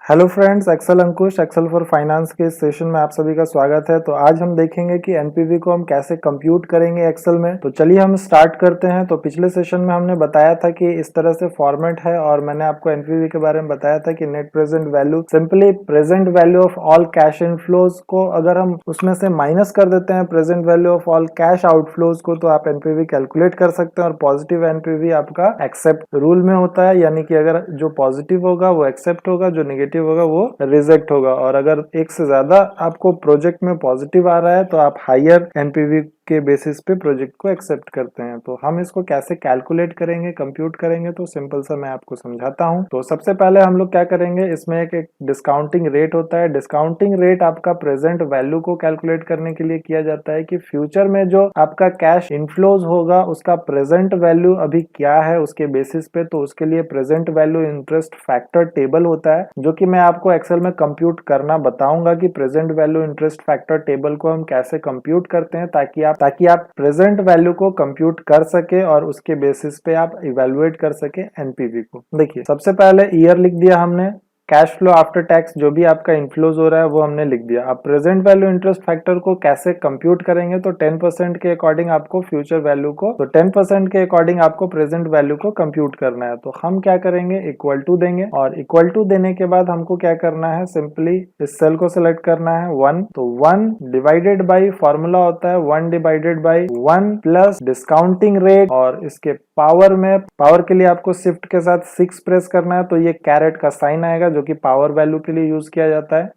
Hello friends, Excel Ankush Excel for finance के इस session में आप सभी का स्वागत है। तो आज हम देखेंगे कि एनपीवी को हम कैसे कंप्यूट करेंगे एक्सेल में। तो चलिए हम स्टार्ट करते हैं। तो पिछले सेशन में हमने बताया था कि इस तरह से फॉर्मेट है और मैंने आपको एनपीवी के बारे में बताया था कि net present value simply present value of all cash inflows को अगर हम उसमें से माइनस कर देते हैं present value of all cash outflows को, तो आप एनपीवी कैलकुलेट कर सकते हैं। और पॉजिटिव एनपीवी आपका एक्सेप्ट रूल में होता है, यानी कि अगर जो पॉजिटिव होगा वो एक्सेप्ट होगा, जो नेगेटिव होगा वो रिजेक्ट होगा। और अगर एक से ज्यादा आपको प्रोजेक्ट में पॉजिटिव आ रहा है तो आप हायर एनपीवी के बेसिस पे प्रोजेक्ट को एक्सेप्ट करते हैं। तो हम इसको कैसे कैलकुलेट करेंगे, कंप्यूट करेंगे, तो सिंपल सा मैं आपको समझाता हूं। तो सबसे पहले हम लोग क्या करेंगे, इसमें एक डिस्काउंटिंग रेट होता है। डिस्काउंटिंग रेट आपका प्रेजेंट वैल्यू को कैलकुलेट करने के लिए किया जाता है कि फ्यूचर में जो आपका कैश इनफ्लोज होगा उसका प्रेजेंट वैल्यू अभी क्या है उसके बेसिस पे। तो उसके लिए present value interest factor table होता है, जो कि मैं आपको एक्सेल में कंप्यूट करना बताऊंगा कि present value interest factor table को हम कैसे कंप्यूट करते हैं, ताकि आप प्रेजेंट वैल्यू को कंप्यूट कर सके और उसके बेसिस पे आप इवेलुएट कर सके एनपीवी को। देखिए, सबसे पहले ईयर लिख दिया हमने, कैश फ्लो आफ्टर टैक्स जो भी आपका इनफ्लोज हो रहा है वो हमने लिख दिया। अब प्रेजेंट वैल्यू इंटरेस्ट फैक्टर को कैसे कंप्यूट करेंगे, तो 10% के अकॉर्डिंग आपको फ्यूचर वैल्यू को, तो 10% के अकॉर्डिंग आपको प्रेजेंट वैल्यू को कंप्यूट करना है। तो हम क्या करेंगे, इक्वल टू देंगे और इक्वल टू देने के बाद हमको क्या करना है, सिंपली इस सेल को सिलेक्ट करना है 1। तो 1 डिवाइडेड बाई फॉर्मूला होता है 1 divided by 1 plus discounting rate, और इसके पावर में, पावर के लिए आपको शिफ्ट के साथ 6 प्रेस करना है। तो ये कैरेट का साइन आएगा जो कि पावर वैल्यू के लिए यूज किया जाता है।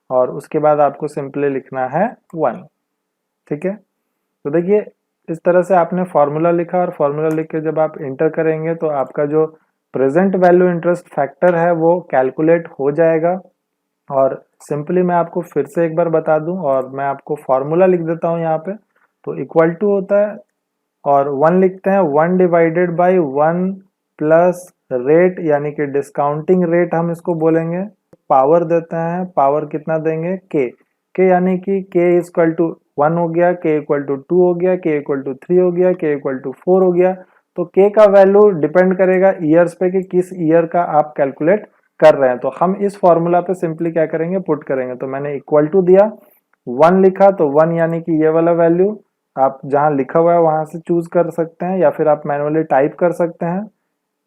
और उसके बाद आपको सिंपली लिखना है 1। ठीक है, तो देखिए इस तरह से आपने फॉर्मूला लिखा और फॉर्मूला लिख के जब आप इंटर करेंगे तो आपका जो प्रेजेंट वैल्यू इंटरेस्ट फैक्टर है वो कैलकुलेट हो जाएगा। और सिंपली मैं आपको फिर से एक बार बता दूं और मैं आपको फॉर्मूला लिख देता हूं यहाँ पे। तो इक्वल टू होता है और 1 लिखते हैं, 1 डिवाइडेड बाई 1 प्लस रेट, यानी कि डिस्काउंटिंग रेट हम इसको बोलेंगे। पावर देते हैं, पावर कितना देंगे, के यानी कि के इक्वल टू 1 हो गया, के इक्वल टू 2 हो गया, के इक्वल टू 3 हो गया, के इक्वल टू 4 हो गया। तो के का वैल्यू डिपेंड करेगा ईयर्स पे कि किस ईयर का आप कैलकुलेट कर रहे हैं। तो हम इस फॉर्मूला पे सिंपली क्या करेंगे, पुट करेंगे। तो मैंने इक्वल टू दिया, 1 लिखा, तो 1 यानी कि ये वाला वैल्यू आप जहां लिखा हुआ है वहां से चूज कर सकते हैं, या फिर आप मैनुअली टाइप कर सकते हैं।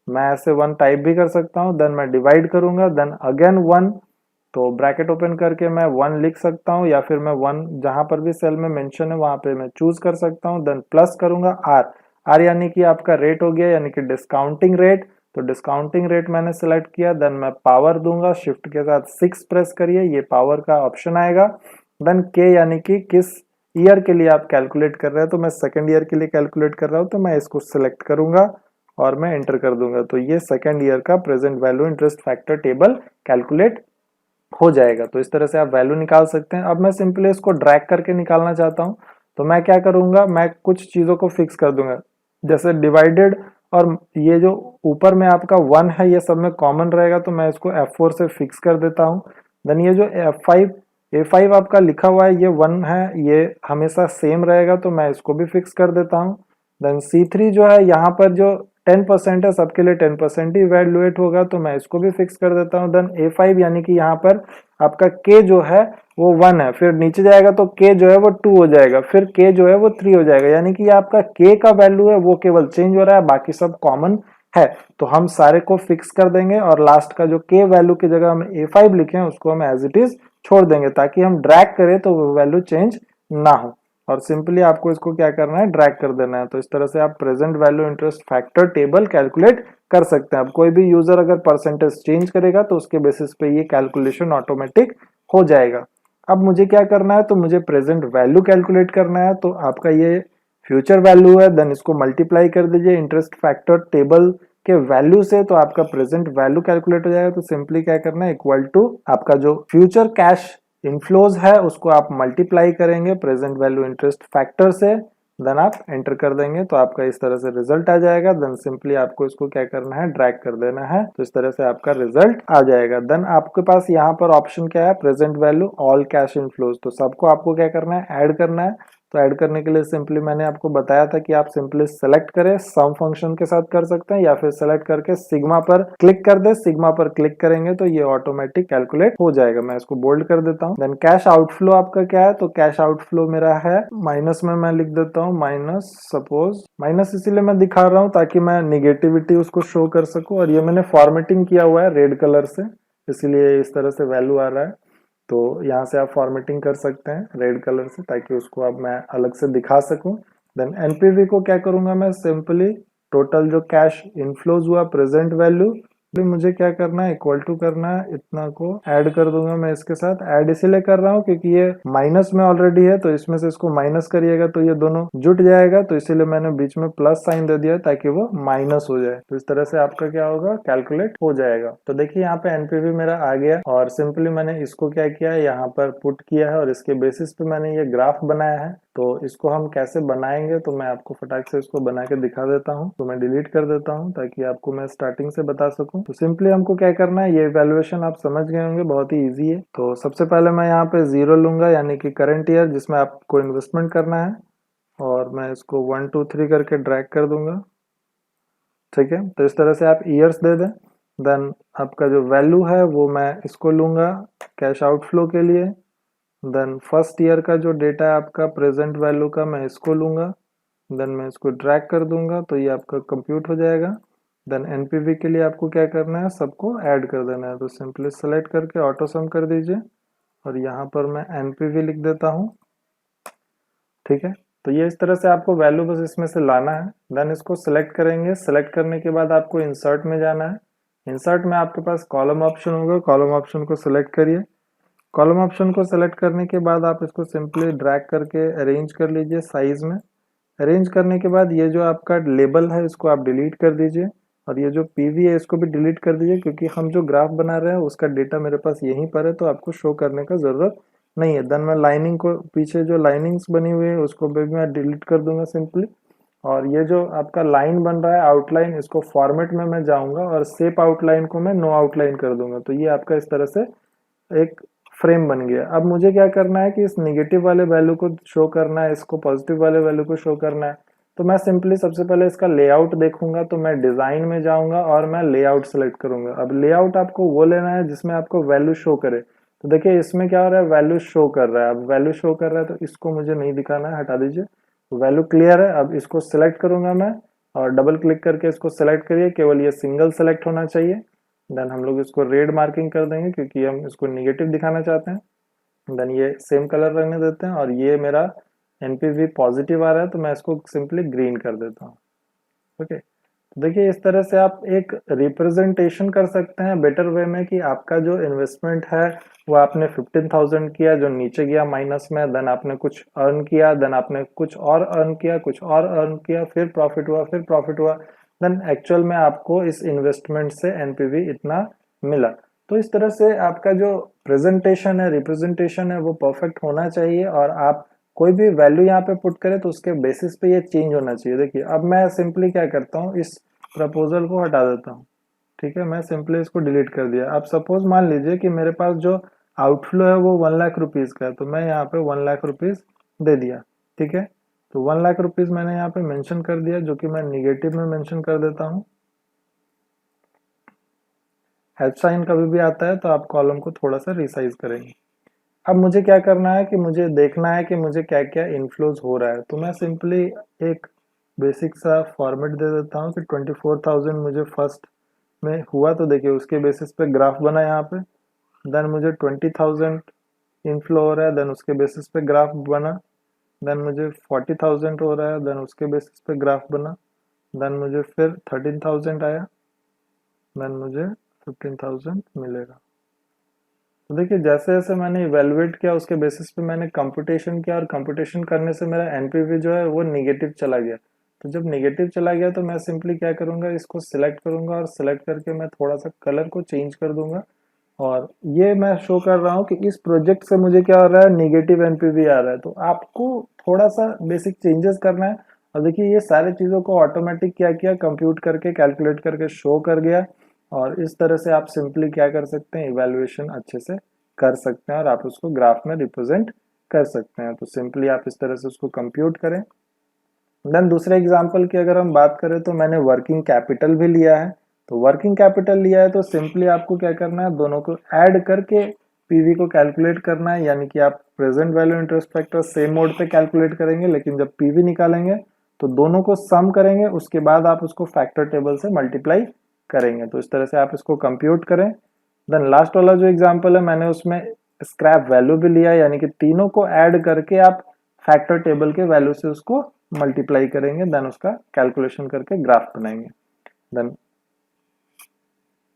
मैं ऐसे 1 टाइप भी कर सकता हूं। देन मैं डिवाइड करूंगा, देन अगेन 1, तो ब्रैकेट ओपन करके मैं 1 लिख सकता हूं, या फिर मैं 1 जहां पर भी सेल में मेंशन है वहां पे मैं चूज कर सकता हूं। देन प्लस करूंगा आर, आर यानी कि आपका रेट हो गया, यानी कि डिस्काउंटिंग रेट। तो डिस्काउंटिंग रेट मैंने सिलेक्ट किया, देन मैं पावर दूंगा, शिफ्ट के साथ 6 प्रेस करिए, ये पावर का ऑप्शन आएगा। देन के यानी कि किस ईयर के लिए आप कैलकुलेट कर रहे हैं। तो मैं सेकेंड ईयर के लिए कैलकुलेट कर रहा हूं, तो मैं इसको सिलेक्ट करूंगा और मैं एंटर कर दूंगा। तो ये सेकेंड ईयर का present value interest factor table calculate हो जाएगा। तो इस तरह से आप वैल्यू निकाल सकते हैं। अब मैं सिंपली इसको ड्रैग करके निकालना चाहता हूं, तो मैं क्या करूंगा, मैं कुछ चीजों को फिक्स कर दूंगा, जैसे डिवाइडेड, और ये जो ऊपर में आपका 1 है ये सब में कॉमन रहेगा, तो मैं इसको F4 से फिक्स कर देता हूं। देन ये जो A5 आपका लिखा हुआ है ये 1 है, ये हमेशा सेम रहेगा, तो मैं इसको भी फिक्स कर देता हूं। देन C3 जो है, यहाँ पर जो 10% है सबके लिए 10% ही इवैल्यूएट होगा, तो मैं इसको भी फिक्स कर देता हूँ। देन A5 यानी कि यहाँ पर आपका K जो है वो 1 है, फिर नीचे जाएगा तो K जो है वो 2 हो जाएगा, फिर K जो है वो 3 हो जाएगा, यानी कि आपका K का वैल्यू है वो केवल चेंज हो रहा है, बाकी सब कॉमन है। तो हम सारे को फिक्स कर देंगे और लास्ट का जो K वैल्यू की जगह हम A5 लिखे हैं उसको हम एज इट इज छोड़ देंगे, ताकि हम ड्रैग करें तो वो वैल्यू चेंज ना हो। और सिंपली आपको इसको क्या करना है, ड्रैग कर देना है। तो इस तरह से आप present value interest factor table calculate कर सकते हैं। अब कोई भी यूजर अगर परसेंटेज चेंज करेगा तो उसके बेसिस पे ये कैलकुलेशन ऑटोमेटिक हो जाएगा। अब मुझे क्या करना है, तो मुझे प्रेजेंट वैल्यू कैलकुलेट करना है। तो आपका ये फ्यूचर वैल्यू है, देन इसको मल्टीप्लाई कर दीजिए इंटरेस्ट फैक्टर टेबल के वैल्यू से, तो आपका प्रेजेंट वैल्यू कैलकुलेट हो जाएगा। तो सिंपली क्या करना है, इक्वल टू आपका जो फ्यूचर कैश इनफ्लोज है उसको आप मल्टीप्लाई करेंगे प्रेजेंट वैल्यू इंटरेस्ट फैक्टर से, देन आप एंटर कर देंगे, तो आपका इस तरह से रिजल्ट आ जाएगा। देन सिंपली आपको इसको क्या करना है, ड्रैग कर देना है, तो इस तरह से आपका रिजल्ट आ जाएगा। देन आपके पास यहाँ पर ऑप्शन क्या है, present value all cash inflows, तो सबको आपको क्या करना है, ऐड करना है। तो ऐड करने के लिए सिंपली मैंने आपको बताया था कि आप सिंपली सेलेक्ट करें, सम फंक्शन के साथ कर सकते हैं या फिर सेलेक्ट करके सिग्मा पर क्लिक कर दे। सिग्मा पर क्लिक करेंगे तो ये ऑटोमेटिक कैलकुलेट हो जाएगा। मैं इसको बोल्ड कर देता हूँ। देन कैश आउटफ्लो आपका क्या है, तो कैश आउटफ्लो मेरा है माइनस में, मैं लिख देता हूँ माइनस, सपोज माइनस इसीलिए मैं दिखा रहा हूँ ताकि मैं निगेटिविटी उसको शो कर सकूं। और ये मैंने फॉर्मेटिंग किया हुआ है रेड कलर से, इसीलिए इस तरह से वैल्यू आ रहा है। तो यहाँ से आप फॉर्मेटिंग कर सकते हैं रेड कलर से ताकि उसको अब मैं अलग से दिखा सकूं। देन एनपीवी को क्या करूंगा, मैं सिंपली टोटल जो कैश इनफ्लोज हुआ प्रेजेंट वैल्यू, भी मुझे क्या करना है, इक्वल टू करना है, इतना को ऐड कर दूंगा मैं इसके साथ। ऐड इसीलिए कर रहा हूँ क्योंकि ये माइनस में ऑलरेडी है, तो इसमें से इसको माइनस करिएगा तो ये दोनों जुट जाएगा, तो इसीलिए मैंने बीच में प्लस साइन दे दिया ताकि वो माइनस हो जाए। तो इस तरह से आपका क्या होगा, कैलकुलेट हो जाएगा। तो देखिए यहाँ पे एनपीवी मेरा आ गया और सिंपली मैंने इसको क्या किया है, यहाँ पर पुट किया है और इसके बेसिस पे मैंने ये ग्राफ बनाया है। तो इसको हम कैसे बनाएंगे, तो मैं आपको फटाक से इसको बना के दिखा देता हूँ। तो मैं डिलीट कर देता हूँ ताकि आपको मैं स्टार्टिंग से बता सकूं। तो सिंपली हमको क्या करना है, ये वैल्यूएशन आप समझ गए होंगे, बहुत ही इजी है। तो सबसे पहले मैं यहाँ पे 0 लूंगा, यानी कि करंट ईयर जिसमें आपको इन्वेस्टमेंट करना है, और मैं इसको 1 2 3 करके ड्रैग कर दूंगा। ठीक है, तो इस तरह से आप ईयर्स दे दें। देन आपका जो वैल्यू है वो मैं इसको लूंगा कैश आउटफ्लो के लिए। देन फर्स्ट ईयर का जो डेटा है आपका प्रेजेंट वैल्यू का, मैं इसको लूंगा। देन मैं इसको ड्रैग कर दूंगा तो ये आपका कंप्यूट हो जाएगा। देन एनपीवी के लिए आपको क्या करना है, सबको ऐड कर देना है। तो सिंपली सेलेक्ट करके ऑटो सम कर दीजिए और यहाँ पर मैं एनपीवी लिख देता हूँ। ठीक है, तो ये इस तरह से आपको वैल्यू बस इसमें से लाना है। देन इसको सिलेक्ट करेंगे। सिलेक्ट करने के बाद आपको इंसर्ट में जाना है। इंसर्ट में आपके पास कॉलम ऑप्शन होगा, कॉलम ऑप्शन को सिलेक्ट करिए। कॉलम ऑप्शन को सेलेक्ट करने के बाद आप इसको सिंपली ड्रैग करके अरेंज कर लीजिए साइज में। अरेंज करने के बाद ये जो आपका लेबल है इसको आप डिलीट कर दीजिए, और ये जो पीवी है इसको भी डिलीट कर दीजिए, क्योंकि हम जो ग्राफ बना रहे हैं उसका डेटा मेरे पास यहीं पर है, तो आपको शो करने का जरूरत नहीं है। देन मैं लाइनिंग को, पीछे जो लाइनिंग्स बनी हुई है उसको भी मैं डिलीट कर दूंगा सिंपली। और ये जो आपका लाइन बन रहा है आउटलाइन, इसको फॉर्मेट में मैं जाऊंगा और शेप आउटलाइन को मैं नो आउटलाइन कर दूंगा। तो ये आपका इस तरह से एक फ्रेम बन गया। अब मुझे क्या करना है कि इस निगेटिव वाले वैल्यू को शो करना है, इसको पॉजिटिव वाले वैल्यू को शो करना है। तो मैं सिंपली सबसे पहले इसका लेआउट देखूंगा, तो मैं डिजाइन में जाऊंगा और मैं लेआउट सेलेक्ट करूंगा। अब लेआउट आपको वो लेना है जिसमें आपको वैल्यू शो करे। तो देखिए इसमें क्या हो रहा है, वैल्यू शो कर रहा है। अब वैल्यू शो कर रहा है तो इसको मुझे नहीं दिखाना है, हटा दीजिए। वैल्यू क्लियर है। अब इसको सिलेक्ट करूंगा मैं और डबल क्लिक करके इसको सिलेक्ट करिए, केवल ये सिंगल सेलेक्ट होना चाहिए। देन हम लोग इसको रेड मार्किंग कर देंगे क्योंकि हम इसको निगेटिव दिखाना चाहते हैं। देन ये सेम कलर रखने देते हैं, और ये मेरा एनपीवी पॉजिटिव आ रहा है तो मैं इसको सिंपली ग्रीन कर देता हूँ। ओके, तो देखिए इस तरह से आप एक रिप्रेजेंटेशन कर सकते हैं बेटर वे में कि आपका जो इन्वेस्टमेंट है वो आपने 15,000 किया, जो नीचे गया माइनस में। देन आपने कुछ अर्न किया, देन आपने कुछ और अर्न किया, कुछ और अर्न किया, फिर प्रॉफिट हुआ, फिर प्रॉफिट हुआ। देन एक्चुअल में आपको इस इन्वेस्टमेंट से एनपीवी इतना मिला। तो इस तरह से आपका जो प्रेजेंटेशन है, रिप्रेजेंटेशन है, वो परफेक्ट होना चाहिए। और आप कोई भी वैल्यू यहाँ पे पुट करें तो उसके बेसिस पे ये चेंज होना चाहिए। देखिए अब मैं सिंपली क्या करता हूँ, इस प्रपोजल को हटा देता हूँ। ठीक है, मैं सिंपली इसको डिलीट कर दिया। अब सपोज मान लीजिए कि मेरे पास जो आउटफ्लो है वो 1,00,000 रुपीज का है, तो मैं यहाँ पे 1,00,000 रुपीज दे दिया। ठीक है, तो 1,00,000 रुपीज मैंने यहाँ पे मेंशन कर दिया, जो कि मैं निगेटिव में मेंशन कर देता हूँ। हैश साइन कभी भी आता है तो आप कॉलम को थोड़ा सा रिसाइज करेंगे। अब मुझे क्या करना है कि मुझे देखना है कि मुझे क्या क्या इनफ्लोज हो रहा है। तो मैं सिंपली एक बेसिक सा फॉर्मेट दे देता हूँ कि 24,000 मुझे फर्स्ट में हुआ, तो देखिए उसके बेसिस पे ग्राफ बना यहाँ पे। देन मुझे 20,000 इनफ्लो हो रहा है, देन उसके बेसिस पे ग्राफ बना। देन मुझे 40,000 हो रहा है, देन उसके बेसिस पे ग्राफ बना। देन मुझे फिर 13,000 आया, देन मुझे 15,000 मिलेगा। तो देखिए जैसे जैसे मैंने इवेलुएट किया उसके बेसिस पे मैंने कंप्यूटेशन किया, और कंप्यूटेशन करने से मेरा एनपीवी जो है वो निगेटिव चला गया। तो जब निगेटिव चला गया तो मैं सिंपली क्या करूंगा, इसको सिलेक्ट करूंगा और सिलेक्ट करके मैं थोड़ा सा कलर को चेंज कर दूंगा। और ये मैं शो कर रहा हूँ कि इस प्रोजेक्ट से मुझे क्या हो रहा है, निगेटिव एनपीवी आ रहा है। तो आपको थोड़ा सा बेसिक चेंजेस करना है। और देखिए ये सारी चीजों को ऑटोमेटिक क्या किया, कंप्यूट करके कैलकुलेट करके शो कर गया। और इस तरह से आप सिंपली क्या कर सकते हैं, इवेल्युएशन अच्छे से कर सकते हैं और आप उसको ग्राफ में रिप्रेजेंट कर सकते हैं। तो सिंपली आप इस तरह से उसको कंप्यूट करें। देन दूसरे एग्जांपल की अगर हम बात करें तो मैंने वर्किंग कैपिटल भी लिया है। तो वर्किंग कैपिटल लिया है तो सिंपली आपको क्या करना है, दोनों को ऐड करके पीवी को कैलकुलेट करना है, यानी कि आप present value interest factor same mode पे कैलकुलेट करेंगे, लेकिन जब पीवी निकालेंगे तो दोनों को सम करेंगे, उसके बाद आप उसको फैक्टर टेबल से मल्टीप्लाई करेंगे। तो इस तरह से आप इसको कंप्यूट करें। देन लास्ट वाला जो एग्जांपल है मैंने उसमें स्क्रैप वैल्यू भी लिया है, यानी कि तीनों को ऐड करके आप फैक्टर टेबल के वैल्यू से उसको मल्टीप्लाई करेंगे, देन उसका कैलकुलेशन करके ग्राफ बनाएंगे। देन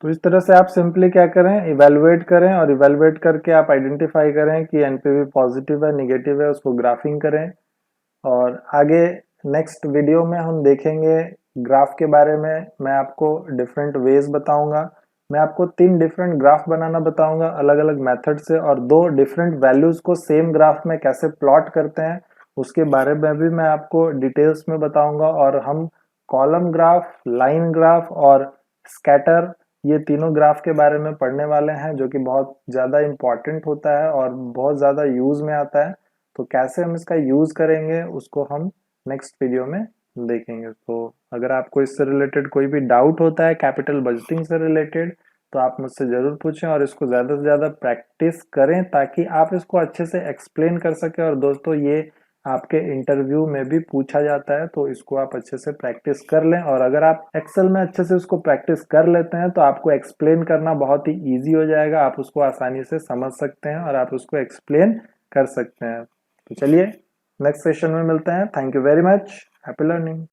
तो इस तरह से आप सिंपली क्या करें, इवेलुएट करें, और इवेलुएट करके आप आइडेंटिफाई करें कि एनपीवी पॉजिटिव है निगेटिव है, उसको ग्राफिंग करें। और आगे नेक्स्ट वीडियो में हम देखेंगे ग्राफ के बारे में। मैं आपको डिफरेंट वेज बताऊंगा। मैं आपको 3 डिफरेंट ग्राफ बनाना बताऊंगा अलग अलग मेथड से, और 2 डिफरेंट वैल्यूज को सेम ग्राफ में कैसे प्लॉट करते हैं उसके बारे में भी मैं आपको डिटेल्स में बताऊंगा। और हम कॉलम ग्राफ, लाइन ग्राफ और स्कैटर, ये तीनों ग्राफ के बारे में पढ़ने वाले हैं, जो कि बहुत ज़्यादा इम्पॉर्टेंट होता है और बहुत ज़्यादा यूज़ में आता है। तो कैसे हम इसका यूज़ करेंगे उसको हम नेक्स्ट वीडियो में देखेंगे। तो अगर आपको इससे रिलेटेड कोई भी डाउट होता है कैपिटल बजटिंग से रिलेटेड, तो आप मुझसे ज़रूर पूछें और इसको ज़्यादा से ज़्यादा प्रैक्टिस करें ताकि आप इसको अच्छे से एक्सप्लेन कर सकें। और दोस्तों ये आपके इंटरव्यू में भी पूछा जाता है, तो इसको आप अच्छे से प्रैक्टिस कर लें। और अगर आप एक्सेल में अच्छे से उसको प्रैक्टिस कर लेते हैं तो आपको एक्सप्लेन करना बहुत ही ईजी हो जाएगा। आप उसको आसानी से समझ सकते हैं और आप उसको एक्सप्लेन कर सकते हैं। तो चलिए नेक्स्ट सेशन में मिलते हैं। Thank you very much. Happy learning.